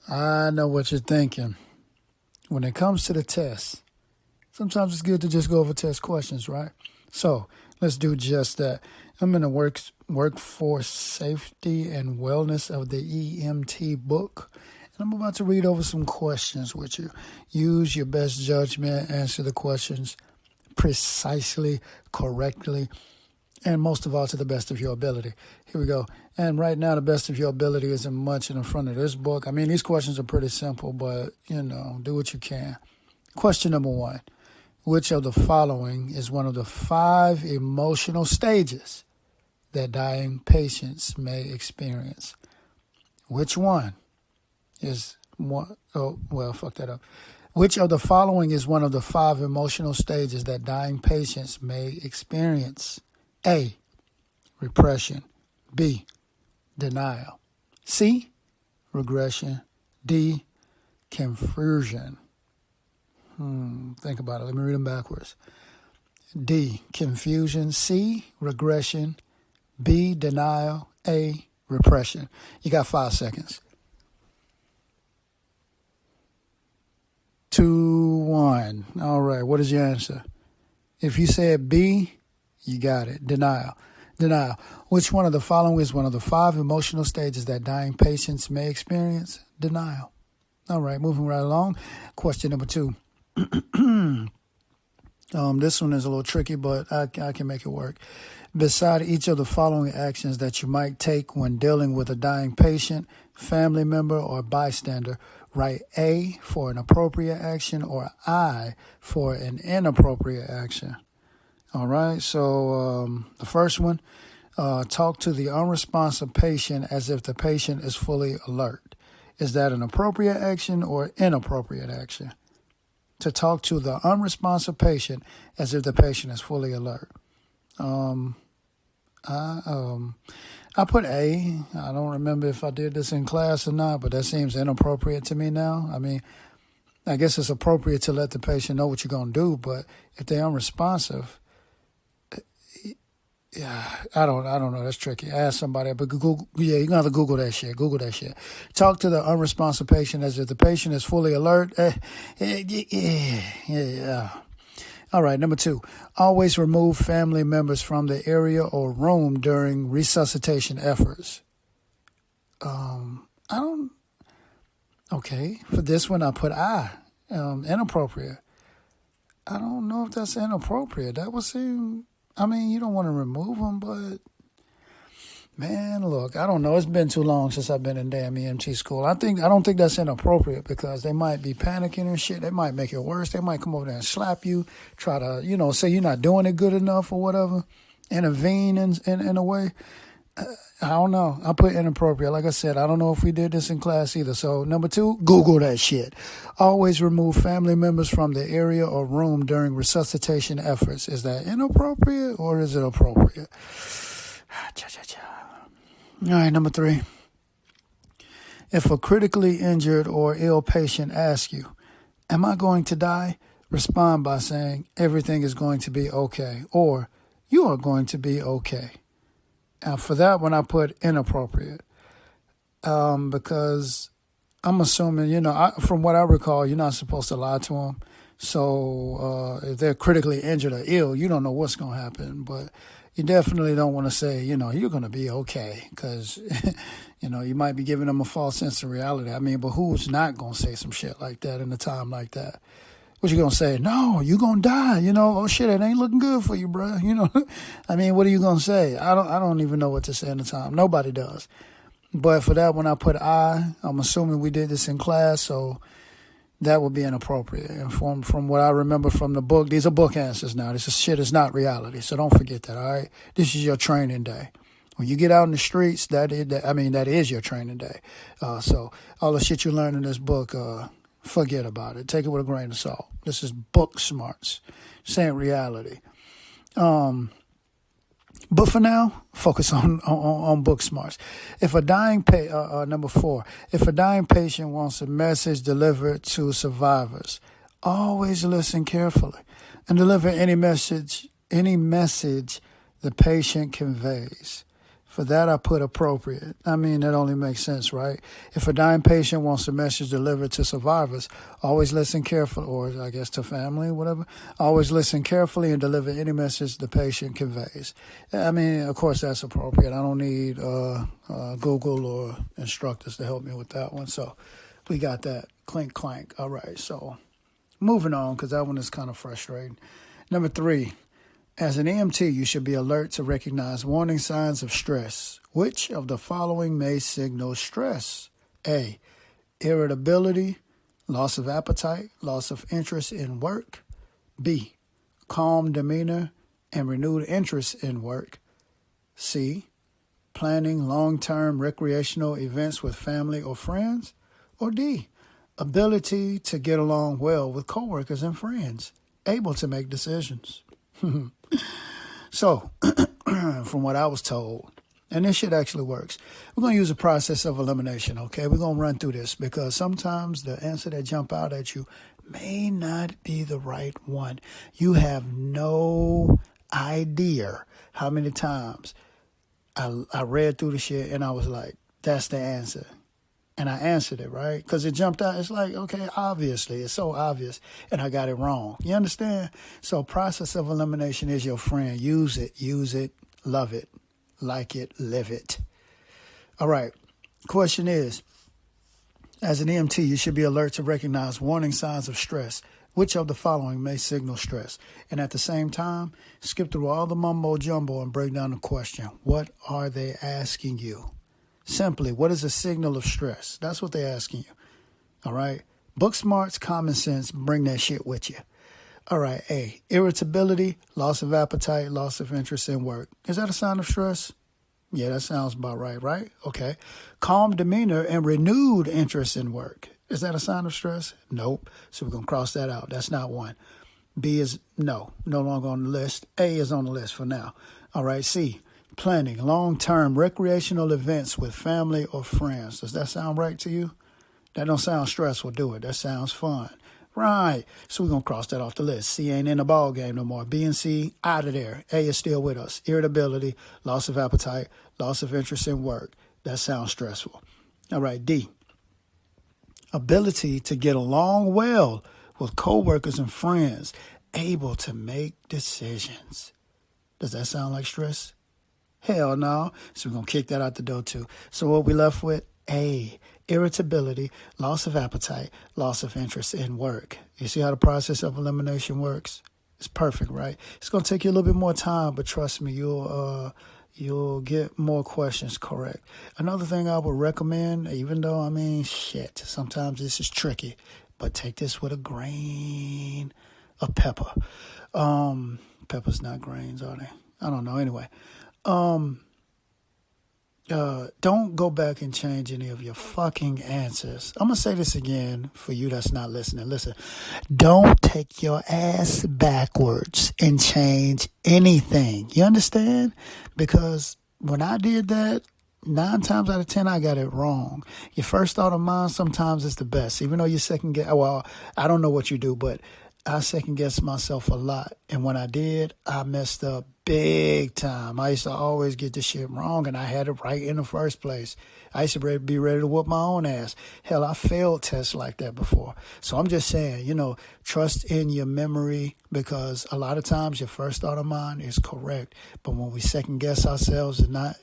I know what you're thinking. When it comes to the test, sometimes it's good to just go over test questions, right? So let's do just that. I'm in the Workforce Safety and Wellness of the EMT book, and I'm about to read over some questions with you. Use your best judgment, answer the questions precisely, correctly, and most of all, to the best of your ability. Here we go. And right now, the best of your ability isn't much in the front of this book. I mean, these questions are pretty simple, but, do what you can. Question number 1. Which of the following is one of the 5 emotional stages that dying patients may experience? Which one is one? Oh, well, fuck that up. Which of the following is one of the 5 emotional stages that dying patients may experience? A, repression. B, denial. C, regression. D, confusion. Think about it. Let me read them backwards. D, confusion. C, regression. B, denial. A, repression. You got 5 seconds. 2, 1. All right. What is your answer? If you said B, you got it. Denial. Which one of the following is one of the 5 emotional stages that dying patients may experience? Denial. All right. Moving right along. Question number 2. This one is a little tricky, but I can make it work. Beside each of the following actions that you might take when dealing with a dying patient, family member, or bystander, write A for an appropriate action or I for an inappropriate action. All right, so the first one, talk to the unresponsive patient as if the patient is fully alert. Is that an appropriate action or inappropriate action? To talk to the unresponsive patient as if the patient is fully alert. I put A. I don't remember if I did this in class or not, but that seems inappropriate to me now. I mean, I guess it's appropriate to let the patient know what you're going to do, but if they're unresponsive, yeah, I don't know. That's tricky. Ask somebody, but Google, you're going to have to Google that shit. Talk to the unresponsive patient as if the patient is fully alert. Yeah. All right, number 2. Always remove family members from the area or room during resuscitation efforts. Okay, for this one, I put I, inappropriate. I don't know if that's inappropriate. That would seem... I mean, you don't want to remove them, but, man, look, I don't know. It's been too long since I've been in damn EMT school. I don't think that's inappropriate because they might be panicking and shit. They might make it worse. They might come over there and slap you, try to, say you're not doing it good enough or whatever, intervene in a way. I don't know. I put inappropriate. Like I said, I don't know if we did this in class either. So, number 2, Google that shit. Always remove family members from the area or room during resuscitation efforts. Is that inappropriate or is it appropriate? All right, number 3. If a critically injured or ill patient asks you, am I going to die? Respond by saying, everything is going to be okay, or you are going to be okay. And for that one, I put inappropriate because I'm assuming, from what I recall, you're not supposed to lie to them. So if they're critically injured or ill, you don't know what's going to happen. But you definitely don't want to say, you're going to be okay because, you might be giving them a false sense of reality. I mean, but who's not going to say some shit like that in a time like that? What you going to say? No, you going to die. Oh shit, it ain't looking good for you, bro. I mean, what are you going to say? I don't even know what to say in the time. Nobody does. But for that one, I put I'm assuming we did this in class, so that would be inappropriate. And from what I remember from the book, these are book answers now. This shit is not reality, so don't forget that, all right? This is your training day. When you get out in the streets, that is your training day. So all the shit you learn in this book, forget about it. Take it with a grain of salt. This is book smarts. This ain't reality. But for now, focus on book smarts. If a dying number 4, if a dying patient wants a message delivered to survivors, always listen carefully and deliver any message the patient conveys. For that, I put appropriate. I mean, that only makes sense, right? If a dying patient wants a message delivered to survivors, always listen carefully, or I guess to family, whatever. Always listen carefully and deliver any message the patient conveys. I mean, of course, that's appropriate. I don't need Google or instructors to help me with that one. So we got that. Clink, clank. All right, so moving on, because that one is kind of frustrating. Number 3. As an EMT, you should be alert to recognize warning signs of stress. Which of the following may signal stress? A. Irritability, loss of appetite, loss of interest in work. B. Calm demeanor and renewed interest in work. C. Planning long-term recreational events with family or friends. Or D. Ability to get along well with coworkers and friends, able to make decisions. So, from what I was told, and this shit actually works, we're going to use a process of elimination, okay? We're going to run through this because sometimes the answer that jump out at you may not be the right one. You have no idea how many times I read through the shit and I was like, that's the answer. And I answered it, right? Because it jumped out. It's like, okay, obviously. It's so obvious. And I got it wrong. You understand? So process of elimination is your friend. Use it, love it, like it, live it. All right. Question is, as an EMT, you should be alert to recognize warning signs of stress. Which of the following may signal stress? And at the same time, skip through all the mumbo jumbo and break down the question. What are they asking you? Simply, what is a signal of stress? That's what they're asking you. All right. Book smarts, common sense, bring that shit with you. All right. A, irritability, loss of appetite, loss of interest in work. Is that a sign of stress? Yeah, that sounds about right, right? Okay. Calm demeanor and renewed interest in work. Is that a sign of stress? Nope. So we're going to cross that out. That's not one. B is no longer on the list. A is on the list for now. All right. C, planning long-term recreational events with family or friends. Does that sound right to you? That don't sound stressful, do it? That sounds fun. Right. So we're going to cross that off the list. C ain't in the ball game no more. B and C, out of there. A is still with us. Irritability, loss of appetite, loss of interest in work. That sounds stressful. All right. D, ability to get along well with coworkers and friends, able to make decisions. Does that sound like stress? Hell no. So we're going to kick that out the door too. So what we left with? A, irritability, loss of appetite, loss of interest in work. You see how the process of elimination works? It's perfect, right? It's going to take you a little bit more time, but trust me, you'll get more questions correct. Another thing I would recommend, even though, I mean, shit, sometimes this is tricky, but take this with a grain of pepper. Peppers not grains, are they? I don't know. Anyway. Don't go back and change any of your fucking answers. I'm going to say this again for you that's not listening. Listen, don't take your ass backwards and change anything. You understand? Because when I did that, 9 times out of 10, I got it wrong. Your first thought of mine sometimes is the best, even though you second guess. Well, I don't know what you do, but I second guessed myself a lot. And when I did, I messed up big time. I used to always get this shit wrong, and I had it right in the first place. I used to be ready to whoop my own ass. Hell, I failed tests like that before. So I'm just saying, trust in your memory, because a lot of times your first thought of mind is correct. But when we second guess ourselves and not,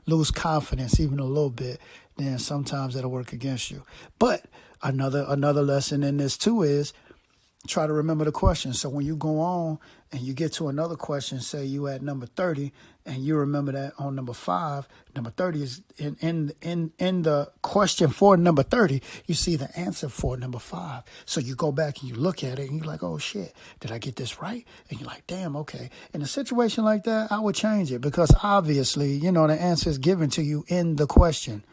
lose confidence even a little bit, then sometimes that'll work against you. But another lesson in this too is, try to remember the question. So when you go on and you get to another question, say you at number 30, and you remember that on number 5, number 30 is in the question for number 30, you see the answer for number 5. So you go back and you look at it and you're like, oh shit, did I get this right? And you're like, damn, okay. In a situation like that, I would change it, because obviously, the answer is given to you in the question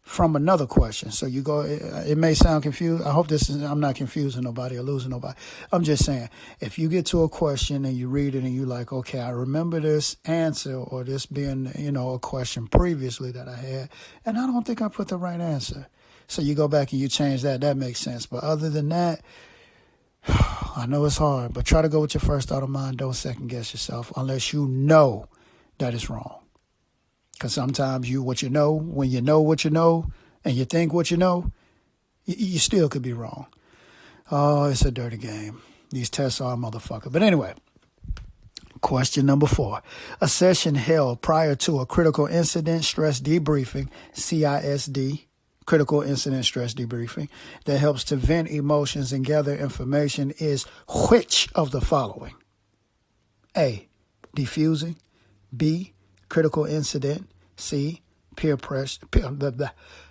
from another question. So you go, it may sound confused. I hope I'm not confusing nobody or losing nobody. I'm just saying, if you get to a question and you read it and you're like, okay, I remember this answer or this being, a question previously that I had, and I don't think I put the right answer. So you go back and you change that. That makes sense. But other than that, I know it's hard, but try to go with your first thought of mind. Don't second guess yourself unless you know that it's wrong. Because sometimes what you know, when you know what you know, and you think what you know, you still could be wrong. Oh, it's a dirty game. These tests are a motherfucker. But anyway, question number 4. A session held prior to a critical incident stress debriefing, CISD, critical incident stress debriefing, that helps to vent emotions and gather information is which of the following? A, diffusing. B, critical incident. C, peer pressure.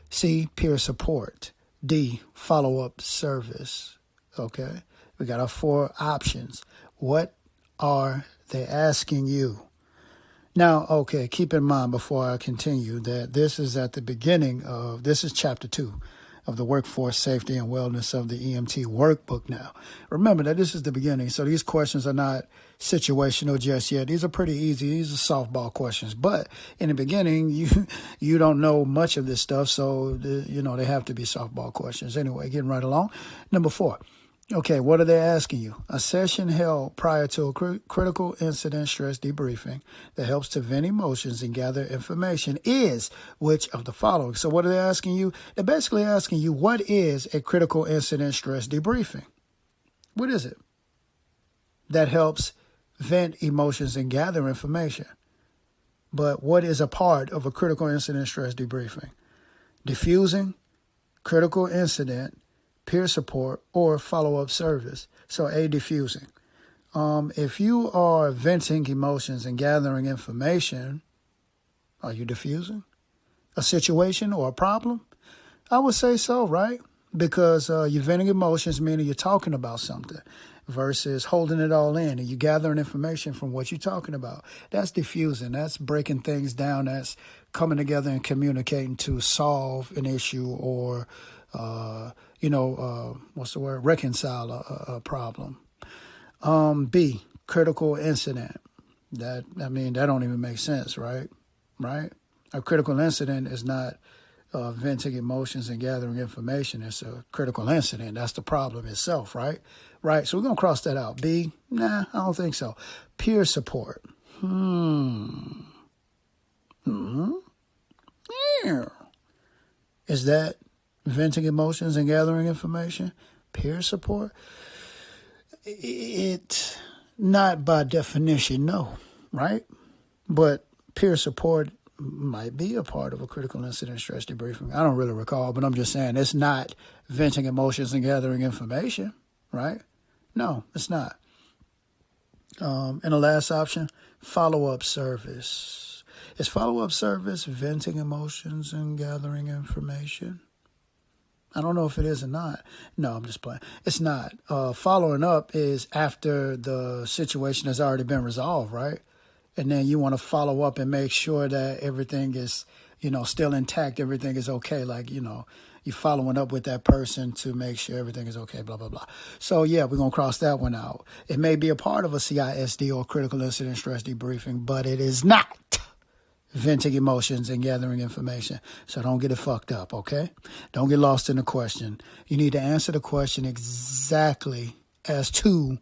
C, peer support. D, follow-up service. Okay, we got our 4 options. What are they asking you? Now, okay, keep in mind before I continue that this is at the beginning of, this is chapter 2 of the Workforce Safety and Wellness of the EMT workbook now. Remember that this is the beginning, so these questions are not situational just yet. These are pretty easy. These are softball questions. But in the beginning, you don't know much of this stuff, so they have to be softball questions. Anyway, getting right along. Number 4. Okay, what are they asking you? A session held prior to a critical incident stress debriefing that helps to vent emotions and gather information is which of the following? So what are they asking you? They're basically asking you, what is a critical incident stress debriefing? What is it? That helps vent emotions and gather information. But what is a part of a critical incident stress debriefing? Diffusing, critical incident, peer support, or follow-up service. So A, diffusing. If you are venting emotions and gathering information, are you diffusing a situation or a problem? I would say so, right? Because you're venting emotions, meaning you're talking about something, versus holding it all in and you gathering information from what you're talking about. That's diffusing. That's breaking things down. That's coming together and communicating to solve an issue or reconcile a problem. B, critical incident. That don't even make sense, right? Right? A critical incident is not venting emotions and gathering information. It's a critical incident. That's the problem itself, right? Right. So we're going to cross that out. B, nah, I don't think so. Peer support. Yeah. Is that venting emotions and gathering information? Peer support? It, not by definition, no, right? But peer support might be a part of a critical incident stress debriefing. I don't really recall, but I'm just saying it's not venting emotions and gathering information, right? No, it's not. And the last option, follow-up service. Is follow-up service venting emotions and gathering information? I don't know if it is or not. No, I'm just playing. It's not. Following up is after the situation has already been resolved, right? And then you want to follow up and make sure that everything is, still intact. Everything is okay. Like, you're following up with that person to make sure everything is okay, blah, blah, blah. So, yeah, we're going to cross that one out. It may be a part of a CISD or critical incident stress debriefing, but it is not venting emotions and gathering information. So don't get it fucked up, okay? Don't get lost in the question. You need to answer the question exactly as to,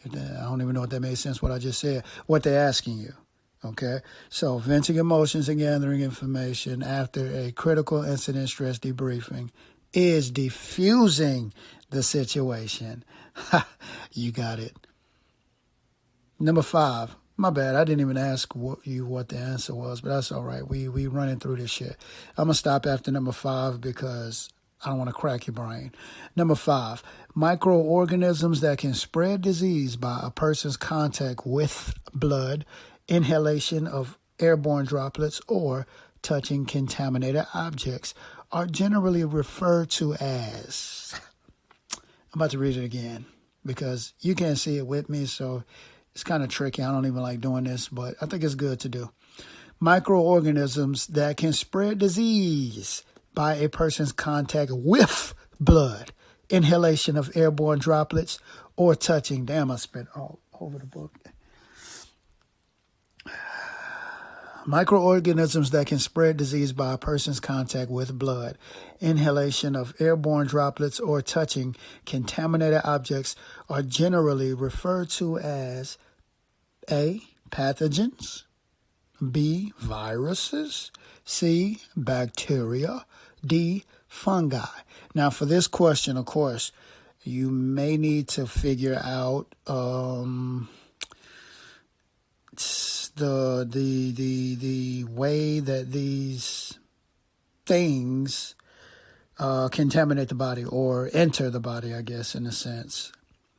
I don't even know if that made sense what I just said, what they're asking you, okay? So venting emotions and gathering information after a critical incident stress debriefing is diffusing the situation. You got it. Number 5. My bad. I didn't even ask what the answer was, but that's all right. We running through this shit. I'm going to stop after number 5 because I don't want to crack your brain. Number 5, microorganisms that can spread disease by a person's contact with blood, inhalation of airborne droplets, or touching contaminated objects are generally referred to as... I'm about to read it again because you can't see it with me, so... It's kind of tricky. I don't even like doing this, but I think it's good to do. Microorganisms that can spread disease by a person's contact with blood, inhalation of airborne droplets, or touching. Damn, I spit all over the book. Microorganisms that can spread disease by a person's contact with blood, inhalation of airborne droplets, or touching contaminated objects are generally referred to as A, pathogens, B, viruses, C, bacteria, D, fungi. Now for this question, of course, you may need to figure out the way that these things contaminate the body or enter the body, I guess, in a sense.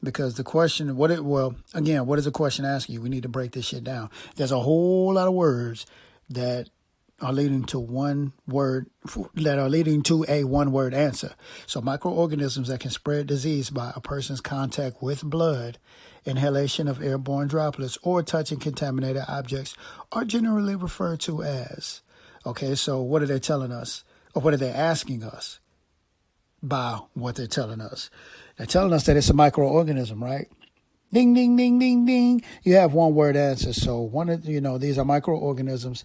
Because the question, what is the question asking you? We need to break this shit down. There's a whole lot of words that are leading to a one-word answer. So microorganisms that can spread disease by a person's contact with blood, inhalation of airborne droplets, or touching contaminated objects are generally referred to as. Okay, so what are they telling us? Or what are they asking us by what they're telling us? They're telling us that it's a microorganism, right? Ding, ding, ding, ding, ding. You have one-word answer. So these are microorganisms.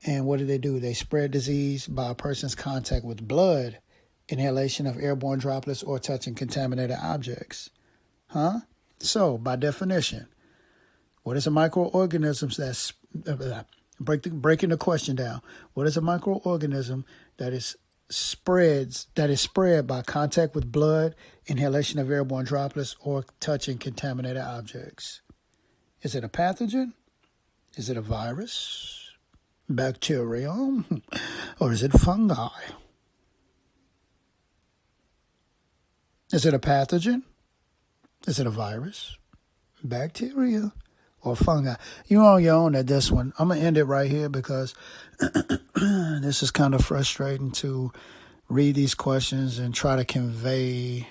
And what do? They spread disease by a person's contact with blood, inhalation of airborne droplets, or touching contaminated objects. Huh? So, by definition, what is a microorganism that's breaking the question down? What is a microorganism that is spread by contact with blood, inhalation of airborne droplets, or touching contaminated objects? Is it a pathogen? Is it a virus, bacteria, or is it fungi? Is it a pathogen? Is it a virus, bacteria, or fungi? You're on your own at this one. I'm going to end it right here because this is kind of frustrating to read these questions and try to convey.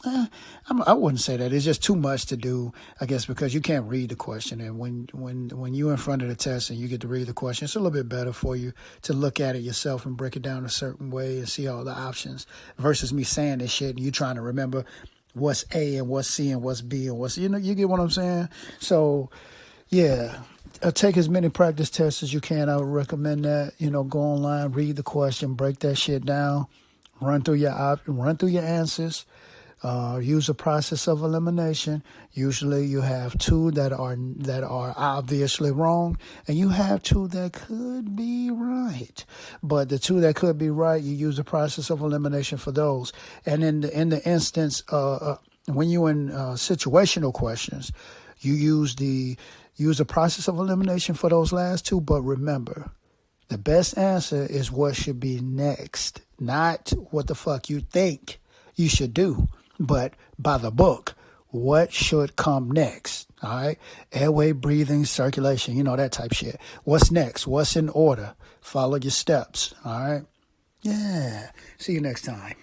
I wouldn't say that. It's just too much to do, I guess, because you can't read the question. And when you're in front of the test and you get to read the question, it's a little bit better for you to look at it yourself and break it down a certain way and see all the options versus me saying this shit and you trying to remember what's A and what's C and what's B and what's, you get what I'm saying? So, yeah, take as many practice tests as you can. I would recommend that. Go online, read the question, break that shit down, run through your answers. Use a process of elimination. Usually you have two that are obviously wrong, and you have two that could be right. But the two that could be right, you use the process of elimination for those. And in the instance, when you're in situational questions, you use the process of elimination for those last two. But remember, the best answer is what should be next, not what the fuck you think you should do. But by the book, what should come next? All right. Airway, breathing, circulation, that type shit. What's next? What's in order? Follow your steps. All right. Yeah. See you next time.